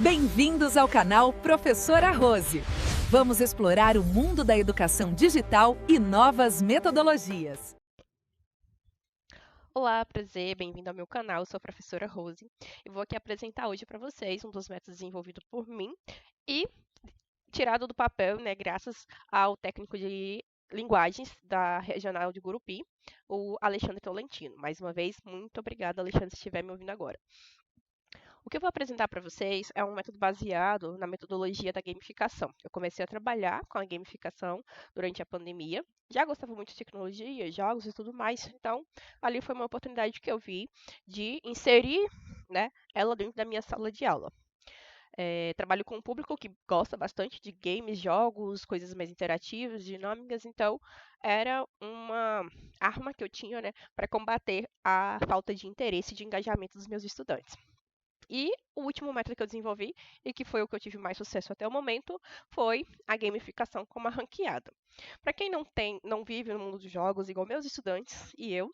Bem-vindos ao canal Professora Rose. Vamos explorar o mundo da educação digital e novas metodologias. Olá, prazer, bem-vindo ao meu canal, eu sou a professora Rose e vou aqui apresentar hoje para vocês um dos métodos desenvolvido por mim e tirado do papel, né, graças ao técnico de linguagens da Regional de Gurupi, o Alexandre Tolentino. Mais uma vez, muito obrigada, Alexandre, se estiver me ouvindo agora. O que eu vou apresentar para vocês é um método baseado na metodologia da gamificação. Eu comecei a trabalhar com a gamificação durante a pandemia. Já gostava muito de tecnologia, jogos e tudo mais, então ali foi uma oportunidade que eu vi de inserir, né, ela dentro da minha sala de aula. Trabalho com um público que gosta bastante de games, jogos, coisas mais interativas, dinâmicas, então era uma arma que eu tinha, né, para combater a falta de interesse e de engajamento dos meus estudantes. E o último método que eu desenvolvi, e que foi o que eu tive mais sucesso até o momento, foi a gamificação como a ranqueada. Para quem não vive no mundo dos jogos, igual meus estudantes e eu,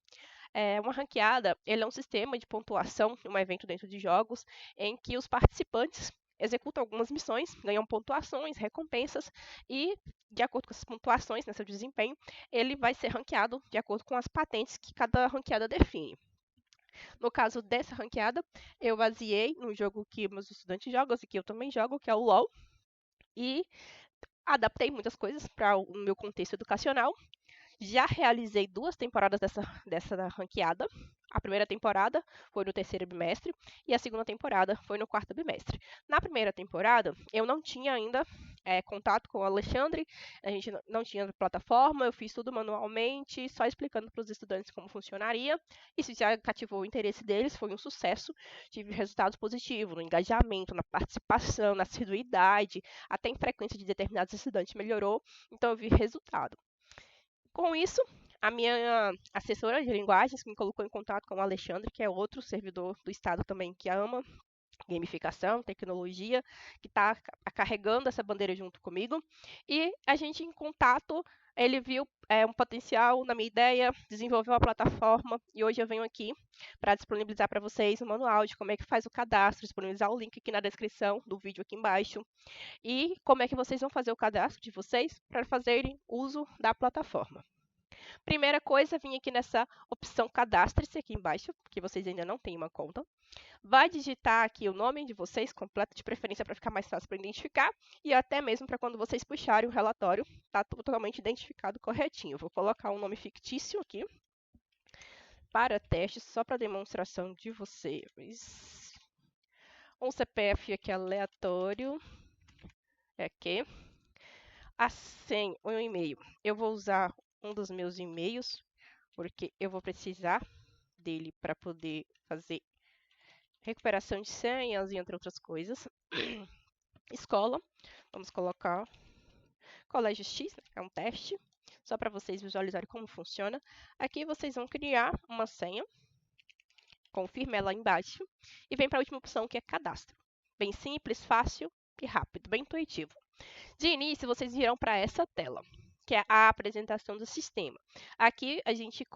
uma ranqueada ele é um sistema de pontuação, um evento dentro de jogos, em que os participantes executam algumas missões, ganham pontuações, recompensas, e de acordo com essas pontuações, né, seu desempenho, ele vai ser ranqueado de acordo com as patentes que cada ranqueada define. No caso dessa ranqueada, eu baseei no jogo que meus estudantes jogam e que eu também jogo, que é o LoL, e adaptei muitas coisas para o meu contexto educacional. Já realizei 2 temporadas dessa ranqueada. A primeira temporada foi no terceiro bimestre e a segunda temporada foi no quarto bimestre. Na primeira temporada, eu não tinha ainda contato com o Alexandre, a gente não tinha plataforma, eu fiz tudo manualmente, só explicando para os estudantes como funcionaria. Isso já cativou o interesse deles, foi um sucesso. Tive resultados positivos no engajamento, na participação, na assiduidade, até em frequência de determinados estudantes melhorou, então eu vi resultado. Com isso, a minha assessora de linguagens me colocou em contato com o Alexandre, que é outro servidor do Estado também que ama gamificação, tecnologia, que está carregando essa bandeira junto comigo. E a gente, em contato, ele viu um potencial na minha ideia, desenvolveu uma plataforma e hoje eu venho aqui para disponibilizar para vocês um manual de como é que faz o cadastro, disponibilizar o link aqui na descrição do vídeo aqui embaixo e como é que vocês vão fazer o cadastro de vocês para fazerem uso da plataforma. Primeira coisa, vim aqui nessa opção cadastre-se aqui embaixo, porque vocês ainda não têm uma conta. Vai digitar aqui o nome de vocês, completo, de preferência para ficar mais fácil para identificar, e até mesmo para quando vocês puxarem o relatório, tá totalmente identificado corretinho. Vou colocar um nome fictício aqui, para teste, só para demonstração de vocês. Um CPF aqui aleatório, aqui. A senha, um e-mail. Eu vou usar um dos meus e-mails, porque eu vou precisar dele para poder fazer recuperação de senhas e entre outras coisas. Escola, vamos colocar Colégio X, né, é um teste, só para vocês visualizarem como funciona. Aqui vocês vão criar uma senha, confirme ela embaixo, e vem para a última opção que é cadastro. Bem simples, fácil e rápido, bem intuitivo. De início, vocês virão para essa tela, que é a apresentação do sistema. Aqui a gente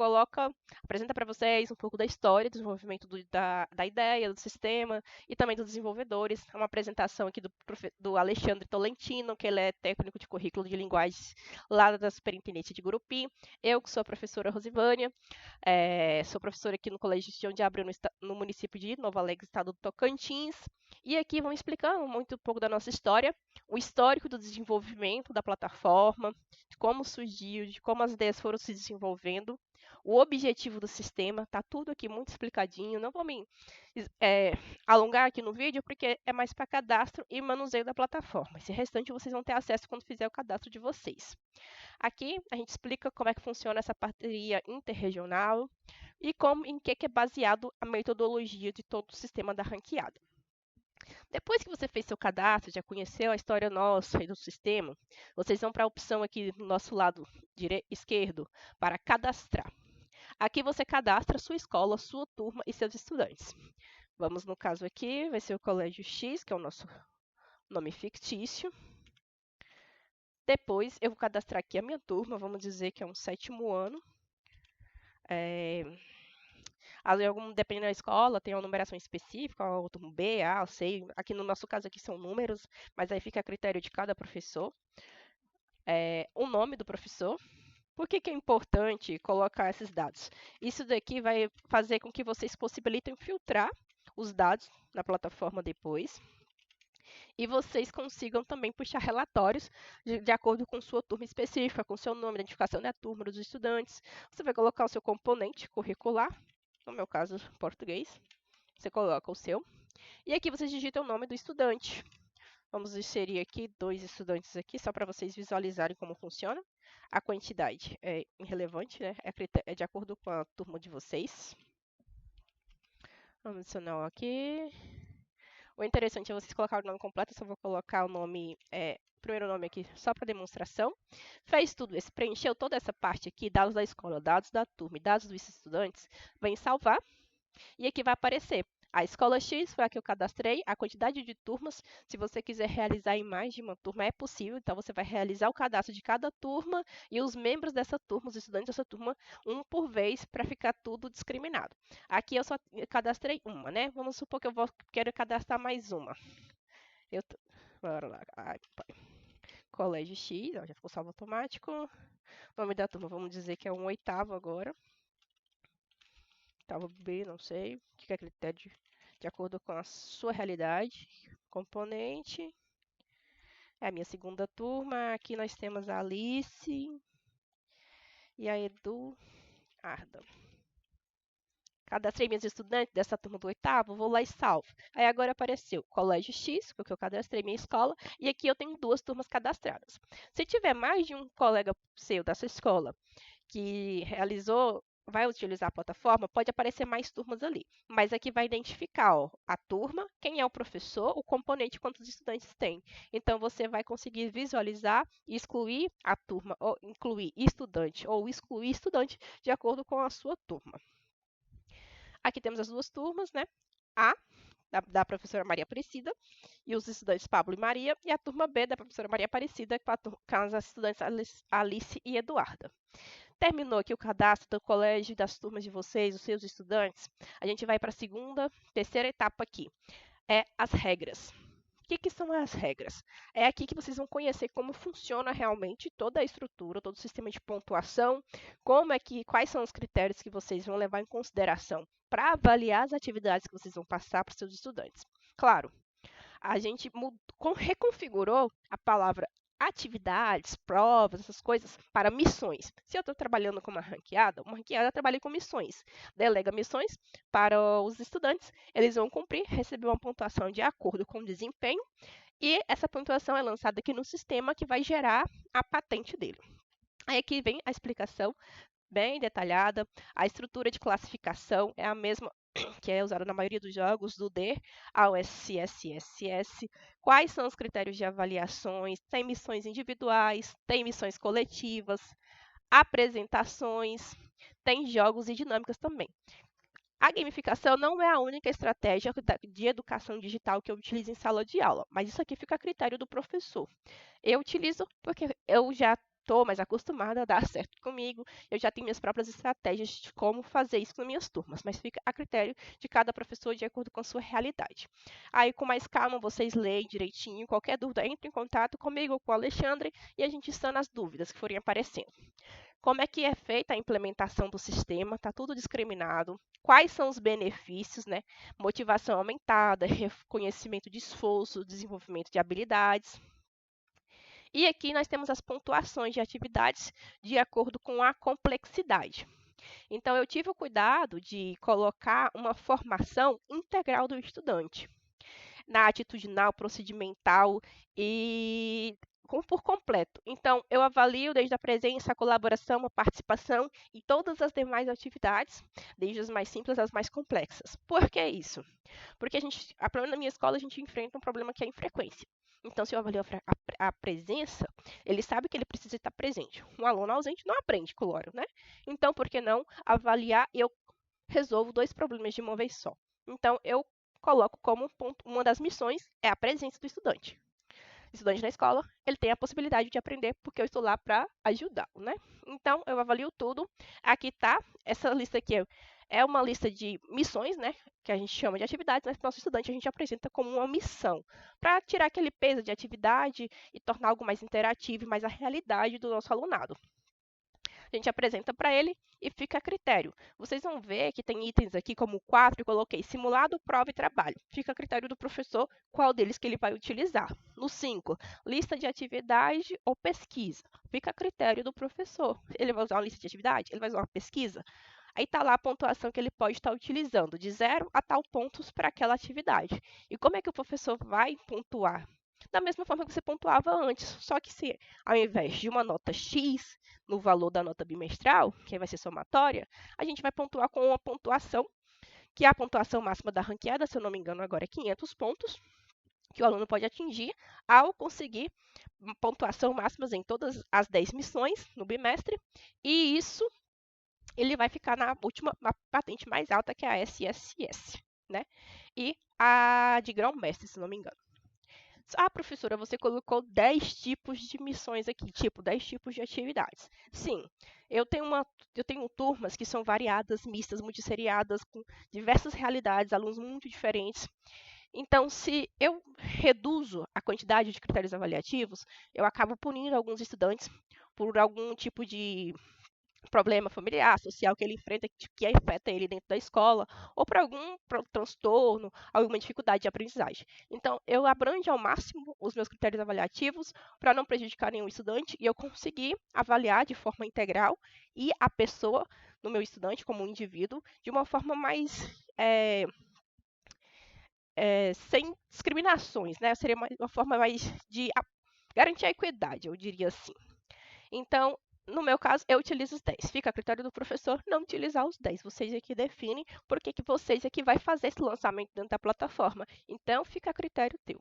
apresenta para vocês um pouco da história, do desenvolvimento da ideia, do sistema e também dos desenvolvedores. É uma apresentação aqui do Alexandre Tolentino, que ele é técnico de currículo de linguagens lá da Superintendência de Gurupi. Eu, que sou a professora Rosivânia, sou professora aqui no Colégio João de Abreu, no município de Nova Alegre, estado do Tocantins. E aqui vamos explicando muito um pouco da nossa história, o histórico do desenvolvimento da plataforma, de como surgiu, de como as ideias foram se desenvolvendo, o objetivo do sistema, tá tudo aqui muito explicadinho. Não vou me alongar aqui no vídeo, porque é mais para cadastro e manuseio da plataforma. Esse restante vocês vão ter acesso quando fizer o cadastro de vocês. Aqui a gente explica como é que funciona essa parceria interregional e em que é baseado a metodologia de todo o sistema da ranqueada. Depois que você fez seu cadastro, já conheceu a história nossa e do sistema, vocês vão para a opção aqui no nosso lado esquerdo para cadastrar. Aqui você cadastra sua escola, sua turma e seus estudantes. Vamos no caso aqui, vai ser o Colégio X, que é o nosso nome fictício. Depois eu vou cadastrar aqui a minha turma, vamos dizer que é um 7º ano. Dependendo da escola, tem uma numeração específica, o turno B, A, C. Aqui no nosso caso aqui são números, mas aí fica a critério de cada professor. O nome do professor. Por que que é importante colocar esses dados? Isso daqui vai fazer com que vocês possibilitem filtrar os dados na plataforma depois. E vocês consigam também puxar relatórios de acordo com sua turma específica, com seu nome, identificação da turma, dos estudantes. Você vai colocar o seu componente curricular, no meu caso, português. Você coloca o seu. E aqui vocês digitam o nome do estudante. Vamos inserir aqui 2 estudantes aqui, só para vocês visualizarem como funciona. A quantidade é irrelevante, né? É de acordo com a turma de vocês. Vamos adicionar aqui. O interessante é vocês colocarem o nome completo, eu só vou colocar o nome, primeiro nome aqui só para demonstração. Fez tudo isso, preencheu toda essa parte aqui, dados da escola, dados da turma e dados dos estudantes, vem salvar e aqui vai aparecer a escola X, foi a que eu cadastrei, a quantidade de turmas. Se você quiser realizar em mais de uma turma, é possível. Então, você vai realizar o cadastro de cada turma e os membros dessa turma, os estudantes dessa turma, um por vez, para ficar tudo discriminado. Aqui eu só cadastrei uma, né? Vamos supor que eu quero cadastrar mais uma. Bora lá. Colégio X, ó, já ficou salvo automático. Nome da turma, vamos dizer que é um oitavo agora. Oitavo B, não sei. O que é critério de acordo com a sua realidade. Componente. É a minha segunda turma. Aqui nós temos a Alice e a Eduarda. Cadastrei meus estudantes dessa turma do oitavo, vou lá e salvo. Aí agora apareceu Colégio X, que eu cadastrei minha escola, e aqui eu tenho 2 turmas cadastradas. Se tiver mais de um colega seu dessa escola que vai utilizar a plataforma, pode aparecer mais turmas ali. Mas aqui vai identificar a turma, quem é o professor, o componente, quantos estudantes tem. Então, você vai conseguir visualizar e excluir a turma, ou incluir estudante, ou excluir estudante, de acordo com a sua turma. Aqui temos as 2 turmas, né? A, da professora Maria Aparecida, e os estudantes Pablo e Maria, e a turma B da professora Maria Aparecida, com as estudantes Alice e Eduarda. Terminou aqui o cadastro do colégio, das turmas de vocês, os seus estudantes, a gente vai para a segunda, terceira etapa aqui, as regras. O que são as regras? É aqui que vocês vão conhecer como funciona realmente toda a estrutura, todo o sistema de pontuação, quais são os critérios que vocês vão levar em consideração para avaliar as atividades que vocês vão passar para os seus estudantes. Claro, a gente reconfigurou a palavra atividades, provas, essas coisas, para missões. Se eu estou trabalhando com uma ranqueada trabalha com missões. Delega missões para os estudantes, eles vão cumprir, receber uma pontuação de acordo com o desempenho, e essa pontuação é lançada aqui no sistema que vai gerar a patente dele. Aí aqui vem a explicação bem detalhada, a estrutura de classificação é a mesma que é usada na maioria dos jogos, do D ao SSSS. Quais são os critérios de avaliações? Tem missões individuais, tem missões coletivas, apresentações, tem jogos e dinâmicas também. A gamificação não é a única estratégia de educação digital que eu utilizo em sala de aula, mas isso aqui fica a critério do professor. Eu utilizo porque eu já estou mais acostumada a dar certo comigo, eu já tenho minhas próprias estratégias de como fazer isso nas minhas turmas, mas fica a critério de cada professor de acordo com a sua realidade. Aí, com mais calma, vocês leem direitinho, qualquer dúvida, entre em contato comigo ou com o Alexandre e a gente sana as dúvidas que forem aparecendo. Como é que é feita a implementação do sistema? Está tudo discriminado. Quais são os benefícios, né? Motivação aumentada, reconhecimento de esforço, desenvolvimento de habilidades. E aqui nós temos as pontuações de atividades de acordo com a complexidade. Então, eu tive o cuidado de colocar uma formação integral do estudante, na atitudinal, procedimental e por completo. Então, eu avalio desde a presença, a colaboração, a participação e todas as demais atividades, desde as mais simples às mais complexas. Por que isso? Porque na minha escola, a gente enfrenta um problema que é a infrequência. Então, se eu avalio a presença, ele sabe que ele precisa estar presente. Um aluno ausente não aprende, claro, né? Então, por que não avaliar e eu resolvo 2 problemas de uma vez só? Então, eu coloco como uma das missões é a presença do estudante. O estudante na escola, ele tem a possibilidade de aprender porque eu estou lá para ajudá-lo, né? Então, eu avalio tudo. Aqui tá, essa lista aqui É uma lista de missões, né, que a gente chama de atividades, mas para o nosso estudante a gente apresenta como uma missão, para tirar aquele peso de atividade e tornar algo mais interativo e mais a realidade do nosso alunado. A gente apresenta para ele e fica a critério. Vocês vão ver que tem itens aqui como 4, eu coloquei simulado, prova e trabalho. Fica a critério do professor qual deles que ele vai utilizar. No 5, lista de atividade ou pesquisa. Fica a critério do professor. Ele vai usar uma lista de atividade? Ele vai usar uma pesquisa? Aí está lá a pontuação que ele pode estar utilizando, de 0 a tal pontos para aquela atividade. E como é que o professor vai pontuar? Da mesma forma que você pontuava antes, só que se ao invés de uma nota X no valor da nota bimestral, que vai ser somatória, a gente vai pontuar com uma pontuação, que é a pontuação máxima da ranqueada, se eu não me engano agora é 500 pontos, que o aluno pode atingir ao conseguir pontuação máximas em todas as 10 missões no bimestre, e isso ele vai ficar na patente mais alta, que é a SSS, né? E a de grão-mestre, se não me engano. Ah, professora, você colocou 10 tipos de missões aqui, 10 tipos de atividades. Sim, eu tenho turmas que são variadas, mistas, multisseriadas, com diversas realidades, alunos muito diferentes. Então, se eu reduzo a quantidade de critérios avaliativos, eu acabo punindo alguns estudantes por algum tipo de problema familiar, social que ele enfrenta, que afeta ele dentro da escola, ou por algum transtorno, alguma dificuldade de aprendizagem. Então, eu abranjo ao máximo os meus critérios avaliativos para não prejudicar nenhum estudante e eu conseguir avaliar de forma integral e a pessoa do meu estudante como um indivíduo de uma forma mais sem discriminações, né? Seria uma forma mais de garantir a equidade, eu diria assim. Então, no meu caso, eu utilizo os 10. Fica a critério do professor não utilizar os 10. Vocês aqui definem porque que vocês aqui vai fazer esse lançamento dentro da plataforma. Então, fica a critério teu.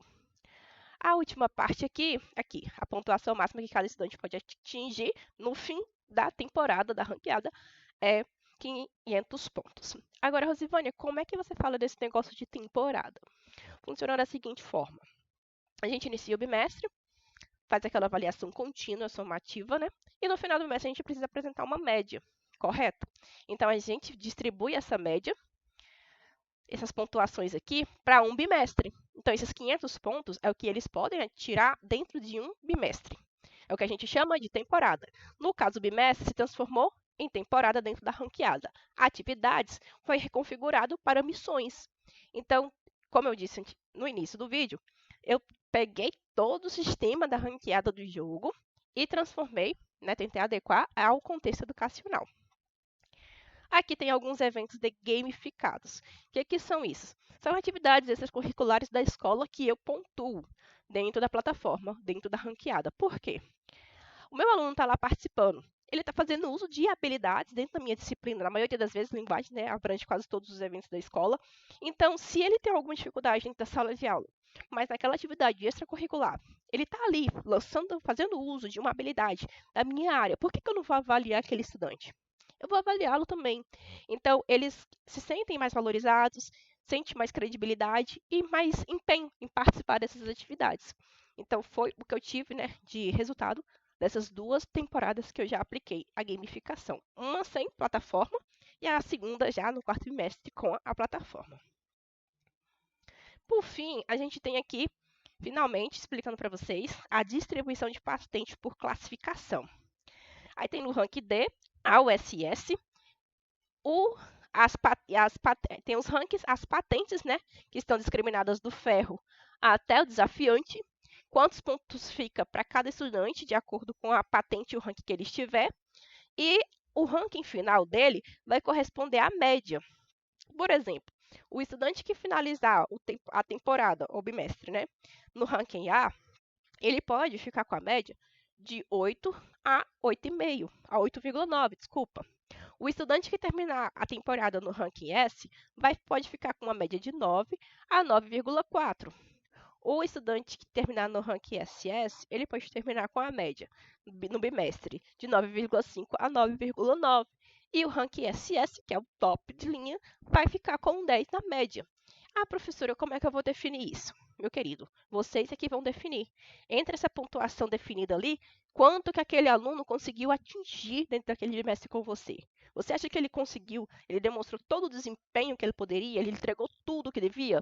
A última parte aqui, a pontuação máxima que cada estudante pode atingir no fim da temporada da ranqueada é 500 pontos. Agora, Rosivânia, como é que você fala desse negócio de temporada? Funciona da seguinte forma. A gente inicia o bimestre, faz aquela avaliação contínua, somativa, né? E no final do bimestre a gente precisa apresentar uma média, correto? Então, a gente distribui essa média, essas pontuações aqui, para um bimestre. Então, esses 500 pontos é o que eles podem tirar dentro de um bimestre. É o que a gente chama de temporada. No caso, o bimestre se transformou em temporada dentro da ranqueada. Atividades foi reconfigurado para missões. Então, como eu disse no início do vídeo, eu peguei todo o sistema da ranqueada do jogo e transformei, né, tentei adequar ao contexto educacional. Aqui tem alguns eventos de gamificados. O que são isso? São atividades extracurriculares da escola que eu pontuo dentro da plataforma, dentro da ranqueada. Por quê? O meu aluno está lá participando. Ele está fazendo uso de habilidades dentro da minha disciplina. Na maioria das vezes, linguagem, né, abrange quase todos os eventos da escola. Então, se ele tem alguma dificuldade dentro da sala de aula, mas naquela atividade extracurricular, ele está ali fazendo uso de uma habilidade da minha área, por que eu não vou avaliar aquele estudante? Eu vou avaliá-lo também. Então, eles se sentem mais valorizados, sentem mais credibilidade e mais empenho em participar dessas atividades. Então, foi o que eu tive, né, de resultado dessas 2 temporadas que eu já apliquei a gamificação. Uma sem plataforma e a segunda já no 4º trimestre com a plataforma. Por fim, a gente tem aqui, finalmente, explicando para vocês, a distribuição de patentes por classificação. Aí tem no rank D, a USS, tem os rankings, as patentes, né, que estão discriminadas do ferro até o desafiante, quantos pontos fica para cada estudante, de acordo com a patente e o ranking que ele estiver, e o ranking final dele vai corresponder à média. Por exemplo, o estudante que finalizar a temporada, ou bimestre, né, no ranking A, ele pode ficar com a média de 8 a 8,5, a 8,9, desculpa. O estudante que terminar a temporada no ranking S pode ficar com uma média de 9 a 9,4. O estudante que terminar no ranking SS, ele pode terminar com a média no bimestre de 9,5 a 9,9. E o ranking SS, que é o top de linha, vai ficar com um 10 na média. Ah, professora, como é que eu vou definir isso? Meu querido, vocês é que vão definir. Entre essa pontuação definida ali, quanto que aquele aluno conseguiu atingir dentro daquele bimestre com você. Você acha que ele conseguiu, ele demonstrou todo o desempenho que ele poderia, ele entregou tudo o que devia?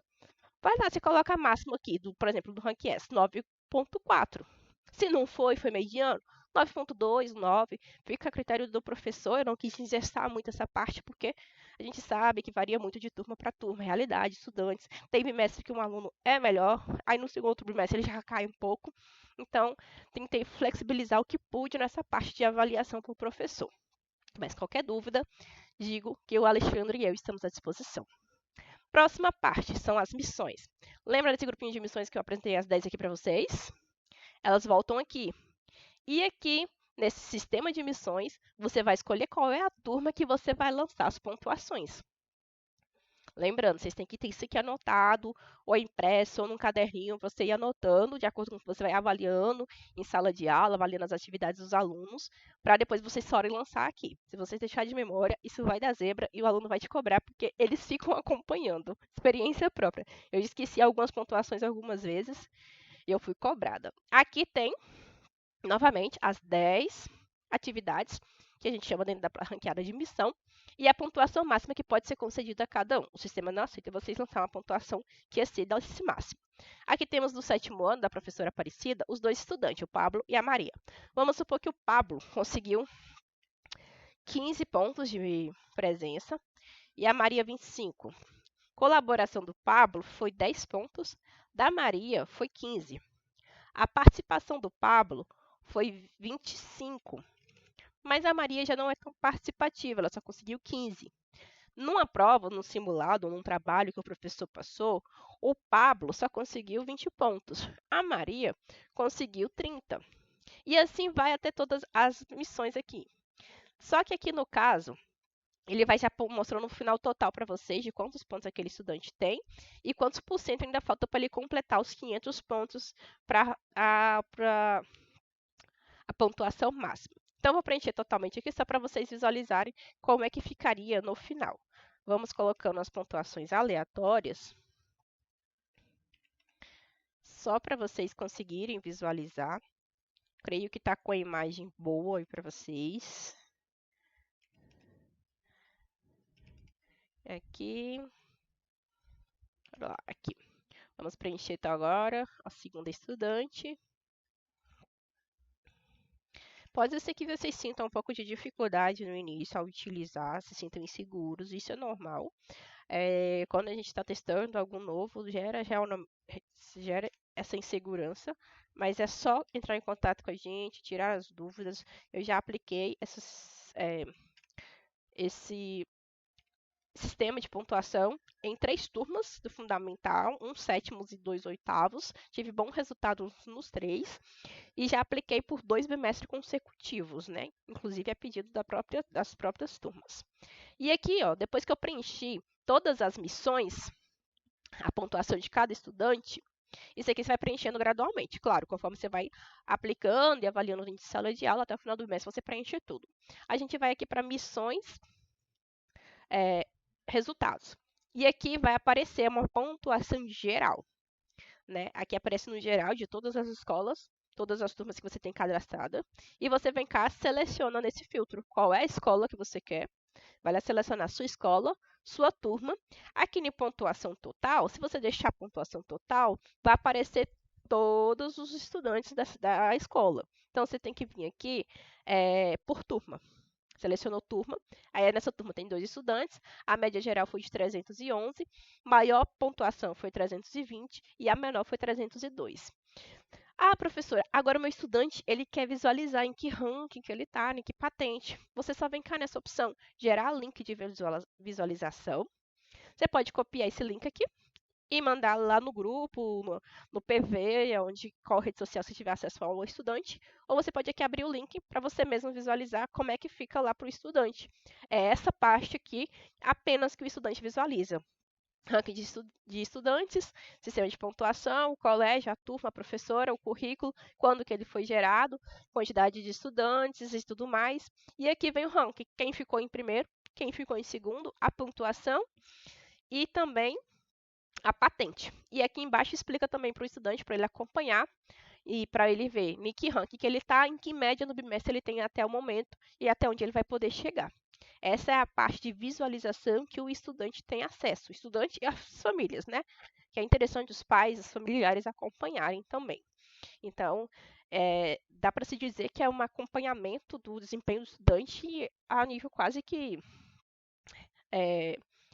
Vai lá, você coloca a máxima aqui, por exemplo, do Rank S, 9,4. Se não foi mediano, 9,2, 9. Fica a critério do professor. Eu não quis engessar muito essa parte, porque a gente sabe que varia muito de turma para turma, realidade, estudantes. Tem bimestre que um aluno é melhor, aí no segundo bimestre ele já cai um pouco. Então, tentei flexibilizar o que pude nessa parte de avaliação para o professor. Mas qualquer dúvida, digo que o Alexandre e eu estamos à disposição. Próxima parte são as missões. Lembra desse grupinho de missões que eu apresentei as 10 aqui para vocês? Elas voltam aqui. E aqui, nesse sistema de missões, você vai escolher qual é a turma que você vai lançar as pontuações. Lembrando, vocês têm que ter isso aqui anotado, ou impresso, ou num caderninho, você ir anotando, de acordo com o que você vai avaliando em sala de aula, avaliando as atividades dos alunos, para depois vocês só irem lançar aqui. Se vocês deixarem de memória, isso vai dar zebra e o aluno vai te cobrar, porque eles ficam acompanhando. Experiência própria. Eu esqueci algumas pontuações algumas vezes e eu fui cobrada. Aqui tem, novamente, as 10 atividades que a gente chama dentro da ranqueada de missão, e a pontuação máxima que pode ser concedida a cada um. O sistema não aceita vocês lançar uma pontuação que exceda esse máximo. Aqui temos do 7º ano, da professora Aparecida, os 2 estudantes, o Pablo e a Maria. Vamos supor que o Pablo conseguiu 15 pontos de presença e a Maria 25. Colaboração do Pablo foi 10 pontos, da Maria foi 15. A participação do Pablo foi 25. Mas a Maria já não é tão participativa, ela só conseguiu 15. Numa prova, num simulado, num trabalho que o professor passou, o Pablo só conseguiu 20 pontos. A Maria conseguiu 30. E assim vai até todas as missões aqui. Só que aqui no caso, ele vai já mostrando no final total para vocês de quantos pontos aquele estudante tem e quantos por cento ainda falta para ele completar os 500 pontos para a pontuação máxima. Então, vou preencher totalmente aqui só para vocês visualizarem como é que ficaria no final. Vamos colocando as pontuações aleatórias, só para vocês conseguirem visualizar. Creio que está com a imagem boa aí para vocês. Aqui. Aqui. Vamos preencher então agora a segunda estudante. Pode ser que vocês sintam um pouco de dificuldade no início ao utilizar, se sintam inseguros, isso é normal. Quando a gente está testando algo novo, gera essa insegurança, mas é só entrar em contato com a gente, tirar as dúvidas. Eu já apliquei esse sistema de pontuação em 3 turmas do fundamental, 1 sétimos e 2 oitavos. Tive bom resultado nos 3 e já apliquei por 2 bimestres consecutivos, né? Inclusive a pedido das próprias turmas. E aqui, ó, depois que eu preenchi todas as missões, a pontuação de cada estudante, isso aqui você vai preenchendo gradualmente. Claro, conforme você vai aplicando e avaliando dentro de sala de aula, até o final do bimestre você preenche tudo. A gente vai aqui para missões, resultados. E aqui vai aparecer uma pontuação geral, né? Aqui aparece no geral de todas as escolas, todas as turmas que você tem cadastrada. E você vem cá, seleciona nesse filtro qual é a escola que você quer. Vai lá selecionar sua escola, sua turma. Aqui em pontuação total, se você deixar a pontuação total, vai aparecer todos os estudantes da escola. Então, você tem que vir aqui por turma. Selecionou turma, aí nessa turma tem 2 estudantes, a média geral foi de 311, maior pontuação foi 320 e a menor foi 302. Ah, professora, agora o meu estudante, ele quer visualizar em que ranking que ele está, em que patente. Você só vem cá nessa opção, gerar link de visualização. Você pode copiar esse link aqui e mandar lá no grupo, no PV, qual rede social você tiver acesso ao estudante. Ou você pode aqui abrir o link para você mesmo visualizar como é que fica lá para o estudante. É essa parte aqui apenas que o estudante visualiza. Ranking de estudantes, sistema de pontuação, o colégio, a turma, a professora, o currículo, quando que ele foi gerado, quantidade de estudantes e tudo mais. E aqui vem o ranking, quem ficou em primeiro, quem ficou em segundo, a pontuação e também a patente. E aqui embaixo explica também para o estudante, para ele acompanhar e para ele ver em que ranking que ele está, em que média no bimestre ele tem até o momento e até onde ele vai poder chegar. Essa é a parte de visualização que o estudante tem acesso, o estudante e as famílias, né? Que é interessante os pais, os familiares acompanharem também. Então, dá para se dizer que é um acompanhamento do desempenho do estudante a nível quase que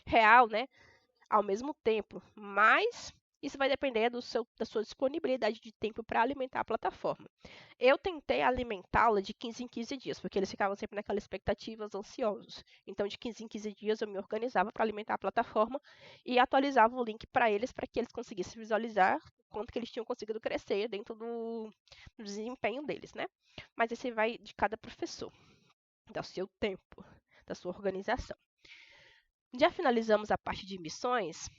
real, né? Ao mesmo tempo, mas isso vai depender da sua disponibilidade de tempo para alimentar a plataforma. Eu tentei alimentá-la de 15 em 15 dias, porque eles ficavam sempre naquelas expectativas ansiosos. Então, de 15 em 15 dias, eu me organizava para alimentar a plataforma e atualizava o link para eles que eles conseguissem visualizar quanto que eles tinham conseguido crescer dentro do desempenho deles, né? Mas esse vai de cada professor, do seu tempo, da sua organização. Já finalizamos a parte de missões.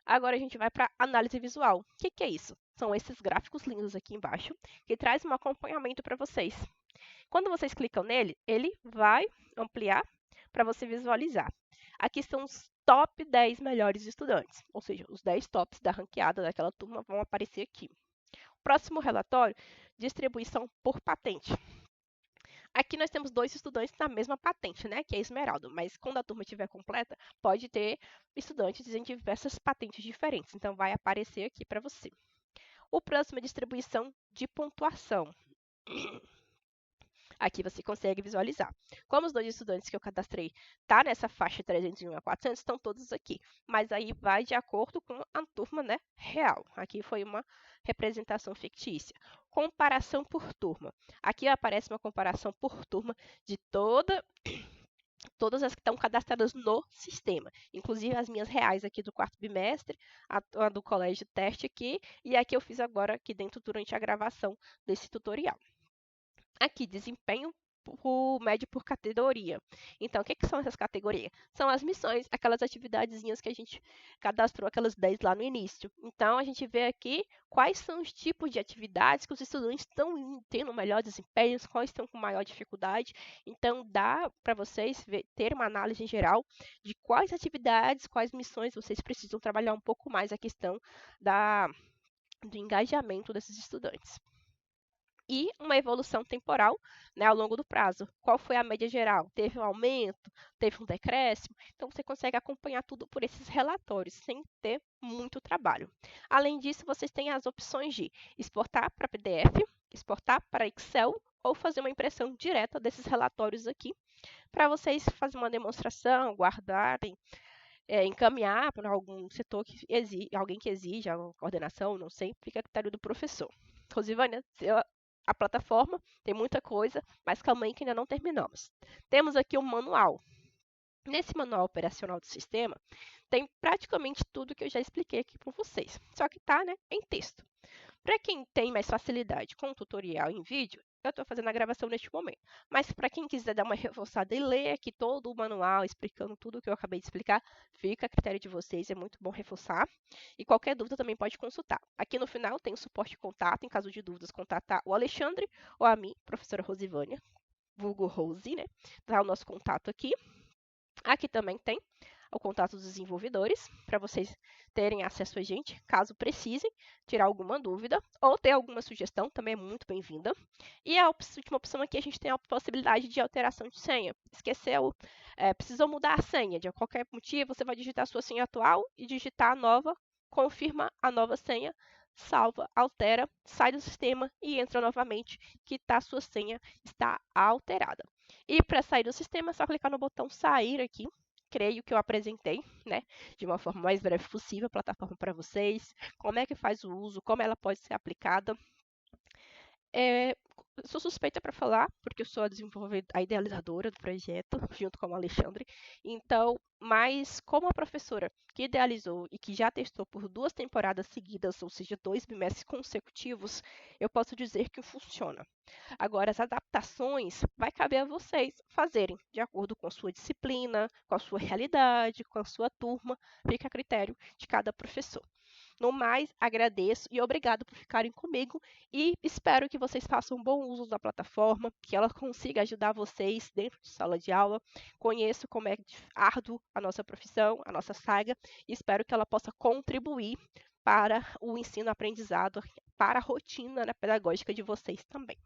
Agora a gente vai para análise visual. O que é isso? São esses gráficos lindos aqui embaixo, que traz um acompanhamento para vocês. Quando vocês clicam nele, ele vai ampliar para você visualizar. Aqui são os top 10 melhores estudantes, ou seja, os 10 tops da ranqueada daquela turma vão aparecer aqui. Próximo relatório, distribuição por patente. Aqui nós temos 2 estudantes na mesma patente, né, que é Esmeralda, mas quando a turma estiver completa, pode ter estudantes em diversas patentes diferentes, então vai aparecer aqui para você. O próximo é distribuição de pontuação. Aqui você consegue visualizar. Como os 2 estudantes que eu cadastrei tá nessa faixa 301 a 400, estão todos aqui. Mas aí vai de acordo com a turma, né, real. Aqui foi uma representação fictícia. Comparação por turma. Aqui aparece uma comparação por turma de todas as que estão cadastradas no sistema, inclusive as minhas reais aqui do 4º bimestre, a do colégio teste aqui, e a que eu fiz agora aqui dentro durante a gravação desse tutorial. Aqui, desempenho médio por categoria. Então, o que são essas categorias? São as missões, aquelas atividadezinhas que a gente cadastrou, aquelas 10 lá no início. Então, a gente vê aqui quais são os tipos de atividades que os estudantes estão tendo melhor desempenho, quais estão com maior dificuldade. Então, dá para vocês ter uma análise geral de quais atividades, quais missões vocês precisam trabalhar um pouco mais a questão do engajamento desses estudantes. E uma evolução temporal, né, ao longo do prazo. Qual foi a média geral? Teve um aumento? Teve um decréscimo? Então, você consegue acompanhar tudo por esses relatórios, sem ter muito trabalho. Além disso, vocês têm as opções de exportar para PDF, exportar para Excel ou fazer uma impressão direta desses relatórios aqui, para vocês fazerem uma demonstração, guardarem, encaminhar para algum setor que exige, alguém que exija a coordenação, não sei, fica a critério do professor. Rosivânia, a plataforma tem muita coisa, mas calma aí que ainda não terminamos. Temos aqui um manual. Nesse manual operacional do sistema, tem praticamente tudo que eu já expliquei aqui para vocês, só que está, né, em texto. Para quem tem mais facilidade com o tutorial em vídeo, eu estou fazendo a gravação neste momento. Mas para quem quiser dar uma reforçada e ler aqui todo o manual, explicando tudo o que eu acabei de explicar, fica a critério de vocês, é muito bom reforçar. E qualquer dúvida também pode consultar. Aqui no final tem o suporte de contato, em caso de dúvidas, contatar o Alexandre ou a mim, professora Rosivânia, vulgo Rose, né? Tá o nosso contato aqui. Aqui também tem o contato dos desenvolvedores, para vocês terem acesso a gente, caso precisem tirar alguma dúvida ou ter alguma sugestão, também é muito bem-vinda. E a última opção aqui, a gente tem a possibilidade de alteração de senha. Esqueceu, precisou mudar a senha, de qualquer motivo, você vai digitar a sua senha atual e digitar a nova, confirma a nova senha, salva, altera, sai do sistema e entra novamente, que a sua senha está alterada. E para sair do sistema, é só clicar no botão sair aqui. Creio que eu apresentei, né, de uma forma mais breve possível a plataforma para vocês, como é que faz o uso, como ela pode ser aplicada. Sou suspeita para falar, porque eu sou a idealizadora do projeto, junto com o Alexandre. Então, mas como a professora que idealizou e que já testou por 2 temporadas seguidas, ou seja, 2 bimestres consecutivos, eu posso dizer que funciona. Agora, as adaptações vai caber a vocês fazerem de acordo com a sua disciplina, com a sua realidade, com a sua turma, fica a critério de cada professor. No mais, agradeço e obrigado por ficarem comigo e espero que vocês façam um bom uso da plataforma, que ela consiga ajudar vocês dentro de sala de aula. Conheço como é árduo a nossa profissão, a nossa saga, e espero que ela possa contribuir para o ensino-aprendizado, para a rotina, né, pedagógica de vocês também.